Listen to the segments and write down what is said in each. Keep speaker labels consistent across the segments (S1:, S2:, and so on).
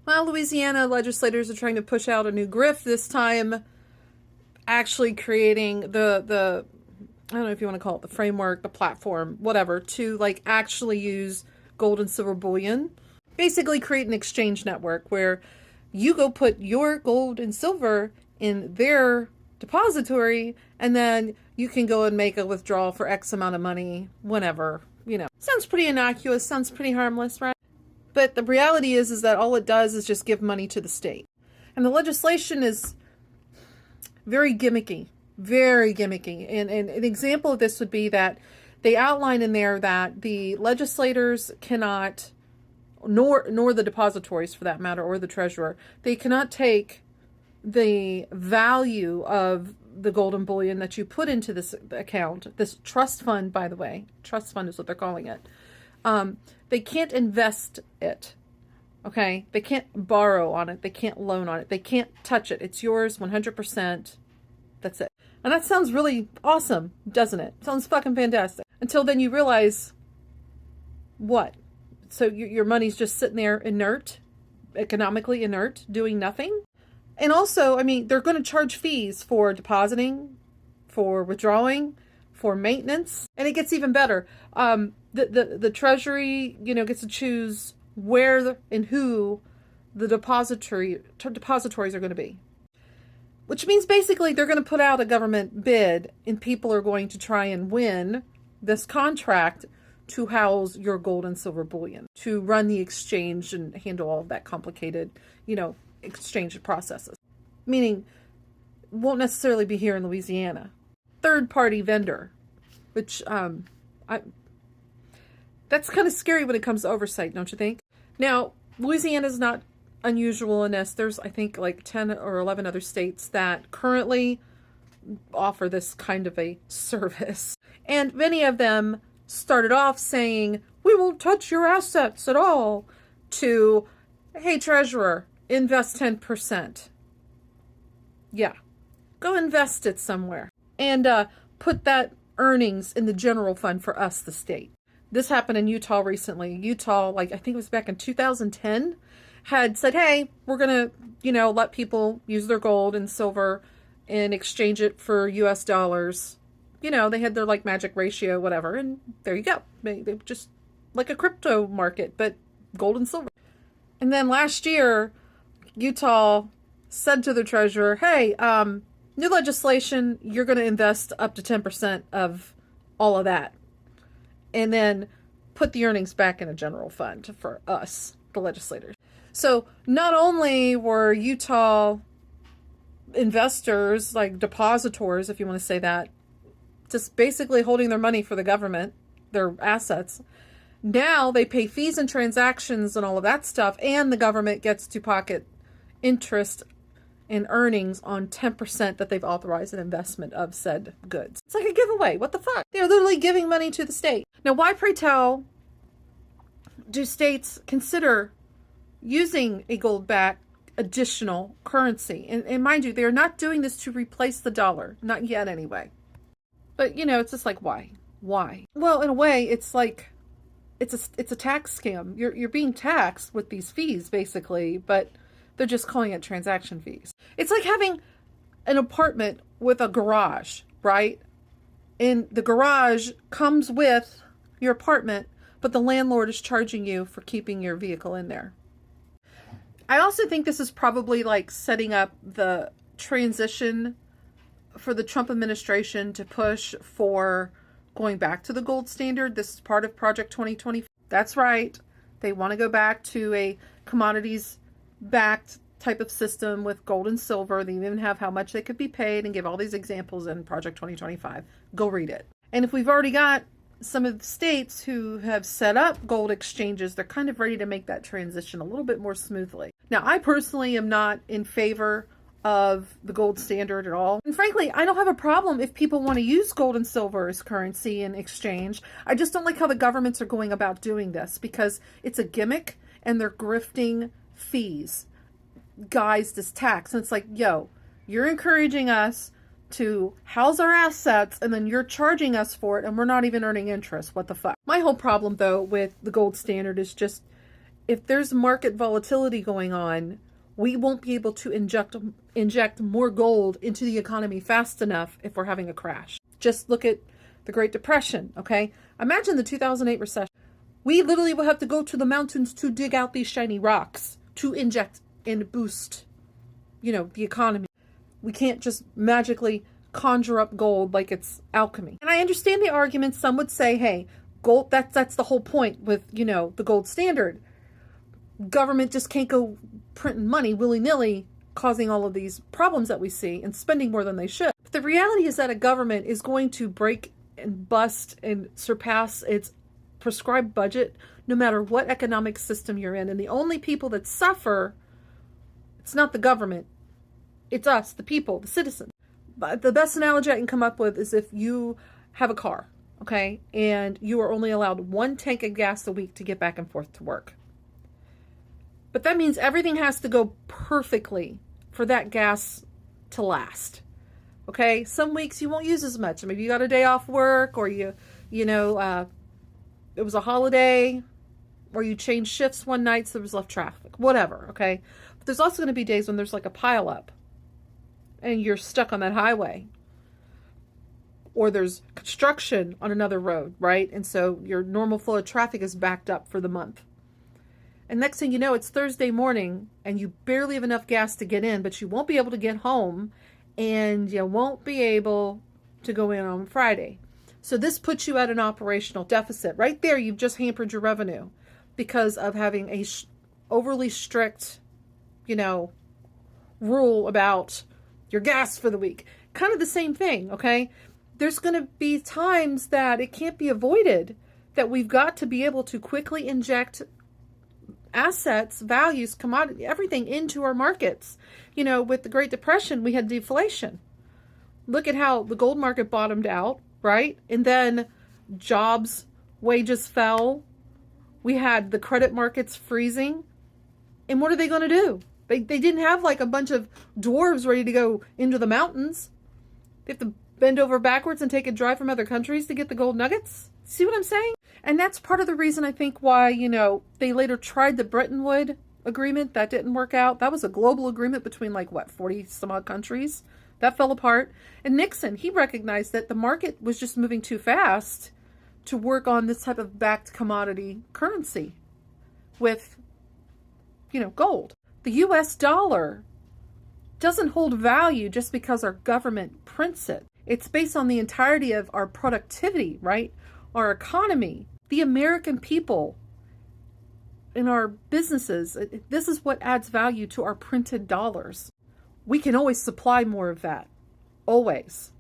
S1: Well, Louisiana legislators are trying to push out a new Grift this time, actually creating the I don't know if you want to call it the framework, the platform, whatever, to like actually use gold and silver bullion. Basically create an exchange network where you go put your gold and silver in their depository, and then you can go and make a withdrawal for X amount of money whenever, Sounds pretty innocuous, sounds pretty harmless, right? But the reality is that all it does is just give money to the state. And the legislation is very gimmicky, very gimmicky. And an example of this would be that they outline in there that the legislators cannot, nor the depositories for that matter, or the treasurer, they cannot take the value of the golden bullion that you put into this account, this trust fund, by the way. Trust fund is what they're calling it. They can't invest it, okay? They can't borrow on it. They can't loan on it. They can't touch it. It's yours 100%. That's it. And that sounds really awesome, doesn't it? Sounds fucking fantastic. Until then you realize, what? So your money's just sitting there inert, economically inert, doing nothing? And also, I mean, they're going to charge fees for depositing, for withdrawing, for maintenance. And it gets even better. The Treasury, gets to choose where and who the depositories are going to be. Which means basically they're going to put out a government bid and people are going to try and win this contract to house your gold and silver bullion, to run the exchange and handle all of that complicated, exchange processes. Meaning, won't necessarily be here in Louisiana. Third-party vendor, which that's kind of scary when it comes to oversight, don't you think? Now, Louisiana is not unusual in this. There's, I think, like 10 or 11 other states that currently offer this kind of a service. And many of them started off saying, we won't touch your assets at all, to, hey, treasurer, invest 10%. Yeah, go invest it somewhere. And put that earnings in the general fund for us, the state. This happened in Utah recently. Utah, I think it was back in 2010, had said, hey, we're going to, let people use their gold and silver and exchange it for US dollars. They had their magic ratio, whatever. And there you go. They just like a crypto market, but gold and silver. And then last year, Utah said to the treasurer, hey, new legislation, you're going to invest up to 10% of all of that. And then put the earnings back in a general fund for us, the legislators. So not only were Utah investors, like depositors, if you want to say that, just basically holding their money for the government, their assets, now they pay fees and transactions and all of that stuff, and the government gets to pocket interest and earnings on 10% that they've authorized an investment of said goods. It's like a giveaway. What the fuck? They're literally giving money to the state. Now, why, pray tell, do states consider using a gold-backed additional currency? And mind you, they are not doing this to replace the dollar. Not yet, anyway. But, it's just like, why? Why? Well, in a way, it's like, it's a tax scam. You're being taxed with these fees, basically, but they're just calling it transaction fees. It's like having an apartment with a garage, right? And the garage comes with your apartment, but the landlord is charging you for keeping your vehicle in there. I also think this is probably like setting up the transition for the Trump administration to push for going back to the gold standard. This is part of Project 2020. That's right. They want to go back to a commodities-backed type of system with gold and silver. They even have how much they could be paid and give all these examples in Project 2025. Go read it. And if we've already got some of the states who have set up gold exchanges, they're kind of ready to make that transition a little bit more smoothly. Now, I personally am not in favor of the gold standard at all. And frankly, I don't have a problem if people want to use gold and silver as currency in exchange. I just don't like how the governments are going about doing this, because it's a gimmick and they're grifting fees guised as tax. And it's like, yo, you're encouraging us to house our assets and then you're charging us for it and we're not even earning interest. What the fuck? My whole problem, though, with the gold standard is just, if there's market volatility going on, we won't be able to inject more gold into the economy fast enough if we're having a crash. Just look at the Great Depression, okay? Imagine the 2008 recession. We literally will have to go to the mountains to dig out these shiny rocks to inject and boost, the economy. We can't just magically conjure up gold like it's alchemy. And I understand the argument. Some would say, hey, gold, that's the whole point with, the gold standard. Government just can't go printing money willy-nilly, causing all of these problems that we see and spending more than they should. But the reality is that a government is going to break and bust and surpass its prescribed budget no matter what economic system you're in. And the only people that suffer, it's not the government, it's us, the people, the citizens. But the best analogy I can come up with is if you have a car, okay, and you are only allowed 1 tank of gas a week to get back and forth to work. But that means everything has to go perfectly for that gas to last. Okay, some weeks you won't use as much. Maybe you got a day off work, or it was a holiday, or you changed shifts one night so there was less traffic, whatever, okay? But there's also going to be days when there's like a pile up and you're stuck on that highway, or there's construction on another road, right? And so your normal flow of traffic is backed up for the month. And next thing you know, it's Thursday morning and you barely have enough gas to get in, but you won't be able to get home and you won't be able to go in on Friday. So this puts you at an operational deficit. Right there, you've just hampered your revenue because of having a overly strict, rule about your gas for the week. Kind of the same thing, okay? There's going to be times that it can't be avoided, that we've got to be able to quickly inject assets, values, commodity, everything into our markets. With the Great Depression, we had deflation. Look at how the gold market bottomed out, right? And then jobs, wages fell. We had the credit markets freezing. And what are they going to do? They didn't have like a bunch of dwarves ready to go into the mountains. They have to bend over backwards and take a drive from other countries to get the gold nuggets. See what I'm saying? And that's part of the reason I think why, they later tried the Bretton Woods agreement. That didn't work out. That was a global agreement between 40 some odd countries. That fell apart. And Nixon, he recognized that the market was just moving too fast to work on this type of backed commodity currency with, gold. The US dollar doesn't hold value just because our government prints it. It's based on the entirety of our productivity, right? Our economy, the American people, in our businesses. This is what adds value to our printed dollars. We can always supply more of that. Always.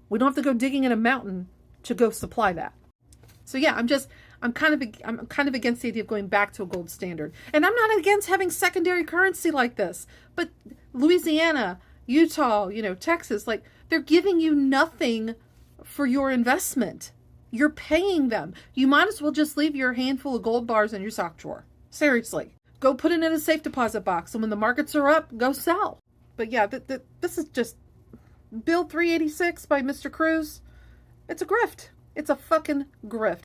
S1: We don't have to go digging in a mountain to go supply that. So yeah, I'm kind of against the idea of going back to a gold standard. And I'm not against having secondary currency like this. But Louisiana, Utah, Texas, they're giving you nothing for your investment. You're paying them. You might as well just leave your handful of gold bars in your sock drawer. Seriously. Go put it in a safe deposit box. And when the markets are up, go sell. But yeah, this is just Bill 386 by Mr. Cruz. It's a grift. It's a fucking grift.